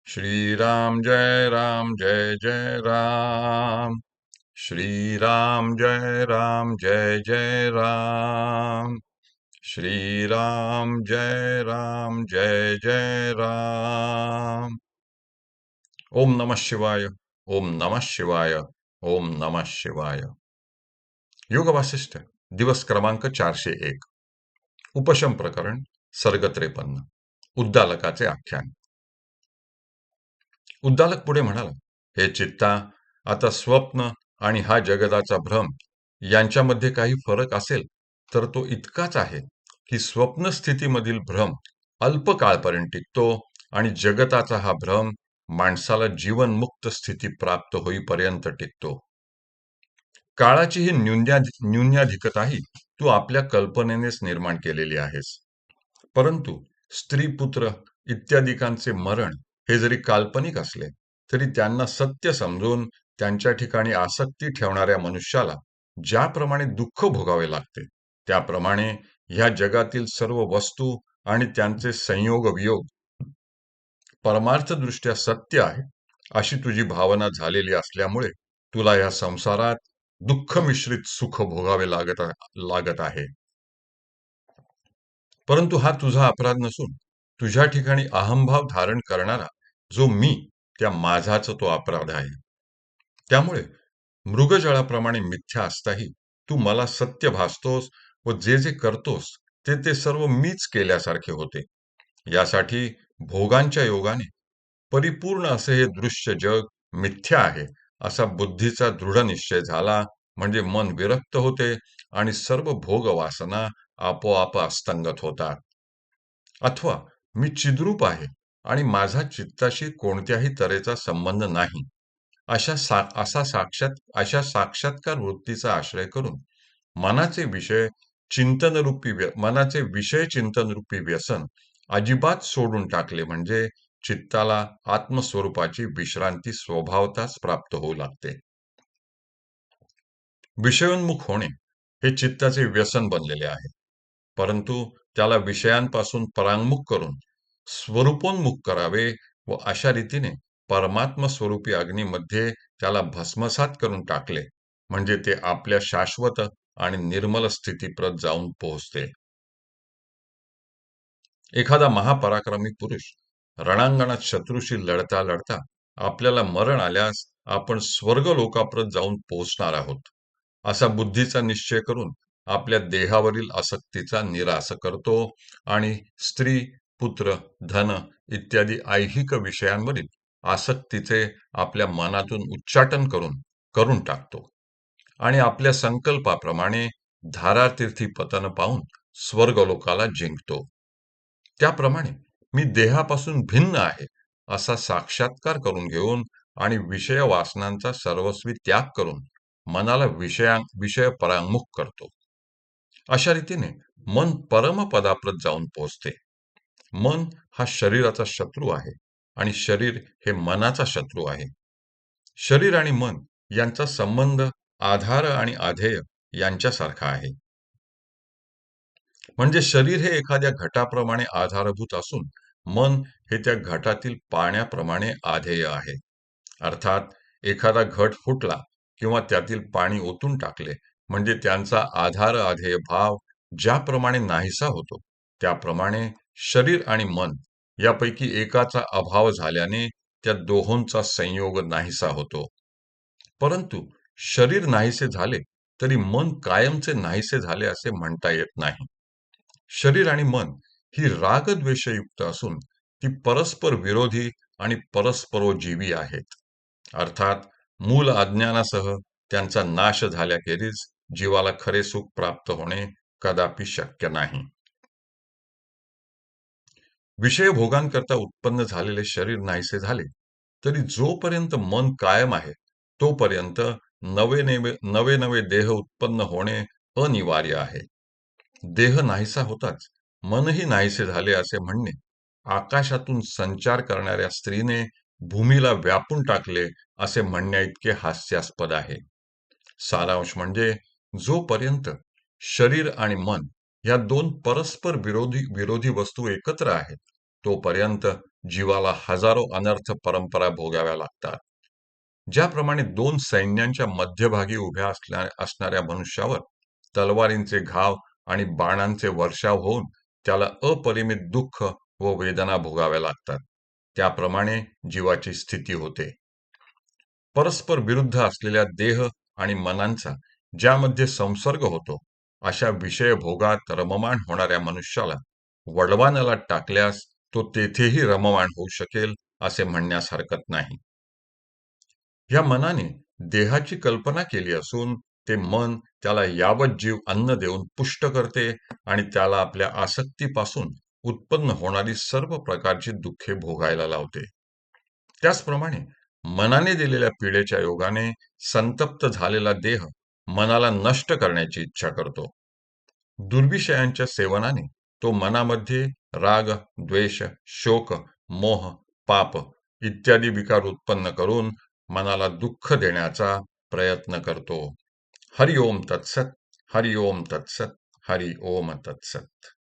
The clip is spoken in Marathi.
श्रीराम जय जय राम। श्रीराम जय राम। श्रीराम जय राम। ओम नमः शिवाय। ओम नमः शिवाय। ओम नमः शिवाय। योग वासिष्ठ दिवस क्रमांक 401। उपशम प्रकरण सर्ग 53। उद्दालकाचे आख्यान। उद्दालक पुढे म्हणाला, हे चित्ता, आता स्वप्न आणि हा जगताचा भ्रम यांच्यामध्ये काही फरक असेल तर तो इतकाच आहे की स्वप्न स्थितीमधील भ्रम अल्पकाळपर्यंत टिकतो आणि जगताचा हा भ्रम माणसाला जीवनमुक्त स्थिती प्राप्त होईपर्यंत टिकतो. काळाची ही न्यून्याधिकताही तू आपल्या कल्पनेनेच निर्माण केलेली आहेस. परंतु स्त्री पुत्र इत्यादिकांचे मरण हे जरी काल्पनिक असले तरी त्यांना सत्य समजून त्यांच्या ठिकाणी आसक्ती ठेवणाऱ्या मनुष्याला ज्याप्रमाणे दुःख भोगावे लागते त्याप्रमाणे ह्या जगातील सर्व वस्तू आणि त्यांचे संयोग वियोग परमार्थदृष्ट्या सत्य आहे अशी तुझी भावना झालेली असल्यामुळे तुला या संसारात दुःख मिश्रित सुख भोगावे लागत आहे. परंतु हा तुझा अपराध नसून तुझ्या ठिकाणी अहंभाव धारण करणारा जो मी त्या माझाच तो अपराध आहे. त्यामुळे मृगजळाप्रमाणे मिथ्या असताही तू मला सत्य भासतोस व जे जे करतोस ते ते सर्व मीच केल्यासारखे होते. यासाठी भोगांच्या योगाने परिपूर्ण असे हे दृश्य जग मिथ्या आहे असा बुद्धीचा दृढ निश्चय झाला म्हणजे मन विरक्त होते आणि सर्व भोग वासना आपोआप अस्तंगत होतात. अथवा मी चिद्रूप आहे आणि माझा चित्ताशी कोणत्याही तऱ्हेचा संबंध नाही अशा साक्षात्कार वृत्तीचा आश्रय करून मनाचे विषय चिंतनरूपी व्यसन अजिबात सोडून टाकले म्हणजे चित्ताला आत्मस्वरूपाची विश्रांती स्वभावताच प्राप्त होऊ लागते. विषयोन्मुख होणे हे चित्ताचे व्यसन बनलेले आहे. परंतु त्याला विषयांपासून परांगमुख करून स्वरूपोन्मुख करावे व अशा रीतीने परमात्म स्वरूपी अग्नीमध्ये त्याला भस्मसात करून टाकले म्हणजे ते आपल्या शाश्वत आणि निर्मल स्थितीप्रत जाऊन पोहोचते. एखादा महापराक्रमी पुरुष रणांगणात शत्रूशी लढता लढता आपल्याला मरण आल्यास आपण स्वर्ग लोकाप्रत जाऊन पोहोचणार आहोत असा बुद्धीचा निश्चय करून आपल्या देहावरील आसक्तीचा निराश करतो आणि स्त्री पुत्र धन इत्यादी ऐहिक विषयांवरील आसक्तीचे आपल्या मनातून उच्चाटन करून करून टाकतो आणि आपल्या संकल्पाप्रमाणे धारातीर्थी पतन पाहून स्वर्गलोकाला जिंकतो. त्याप्रमाणे मी देहापासून भिन्न आहे असा साक्षात्कार करून घेऊन आणि विषय वासनांचा सर्वस्वी त्याग करून मनाला विषय परांगमुख करतो. अशा रीतीने मन परमपदाप्रत जाऊन पोहोचते. मन हा शरीराचा शत्रू आहे आणि शरीर हे मनाचा शत्रू आहे. शरीर आणि मन यांचा संबंध आधार आणि आधेय यांच्यासारखा आहे. म्हणजे शरीर हे एखाद्या घटाप्रमाणे आधारभूत असून मन हे त्या घटातील पाण्याप्रमाणे आधेय आहे. अर्थात एखादा घट फुटला किंवा त्यातील पाणी ओतून टाकले म्हणजे त्यांचा आधार आधेय भाव ज्याप्रमाणे नाहीसा होतो त्याप्रमाणे शरीर आणि मन यापैकी एकाचा अभाव झाल्याने त्या दोहोंचा संयोग नाहीसा होतो. परंतु शरीर नाहीसे झाले तरी मन कायमचे नाहीसे झाले असे म्हणता येत नाही. शरीर आणि मन ही रागद्वेषयुक्त असून ती परस्पर विरोधी आणि परस्परोजीवी आहेत. अर्थात मूल अज्ञानासह त्यांचा नाश झाल्याखेरीज जीवाला खरे सुख प्राप्त होणे कदापि शक्य नाही. विषय भोगांकरता उत्पन्न झालेले शरीर नाहीसे झाले तरी जोपर्यंत मन कायम आहे तोपर्यंत नवे नवे देह उत्पन्न होणे अनिवार्य आहे. देह नाहीसा होताच मनही नाहीसे झाले असे म्हणणे आकाशातून संचार करणाऱ्या स्त्रीने भूमीला व्यापून टाकले असे म्हणण्याइतके हास्यास्पद आहे. सारांश म्हणजे जोपर्यंत शरीर आणि मन या दोन परस्पर विरोधी वस्तू एकत्र आहेत तोपर्यंत जीवाला हजारो अनर्थ परंपरा भोगाव्या लागतात. ज्याप्रमाणे दोन सैन्यांच्या मध्यभागी उभ्या असणाऱ्या मनुष्यावर तलवारींचे घाव आणि बाणांचे वर्षाव होऊन त्याला अपरिमित दुःख व वेदना भोगाव्या लागतात, त्याप्रमाणे जीवाची स्थिती होते. परस्पर विरुद्ध असलेल्या देह आणि मनांचा ज्यामध्ये संसर्ग होतो, अशा विषयभोगात रममाण होणाऱ्या मनुष्याला वडवानला टाकल्यास तो तेथेही रममाण होऊ शकेल असे म्हणण्यास हरकत नाही. या मनाने देहाची कल्पना केली असून ते मन त्याला यावत जीव अन्न देऊन पुष्ट करते आणि त्याला आपल्या आसक्तीपासून उत्पन्न होणारी सर्व प्रकारची दुःखे भोगायला लावते. त्याचप्रमाणे मनाने दिलेल्या पीडेच्या योगाने संतप्त झालेला देह मनाला नष्ट करण्याची इच्छा करतो. दुर्विषयांच्या सेवनाने तो मनामध्ये राग, द्वेष, शोक, मोह, पाप इत्यादी विकार उत्पन्न करून मनाला दुःख देण्याचा प्रयत्न करतो. हरि ओम तत्सत, हरि ओम तत्सत, हरि ओम तत्सत.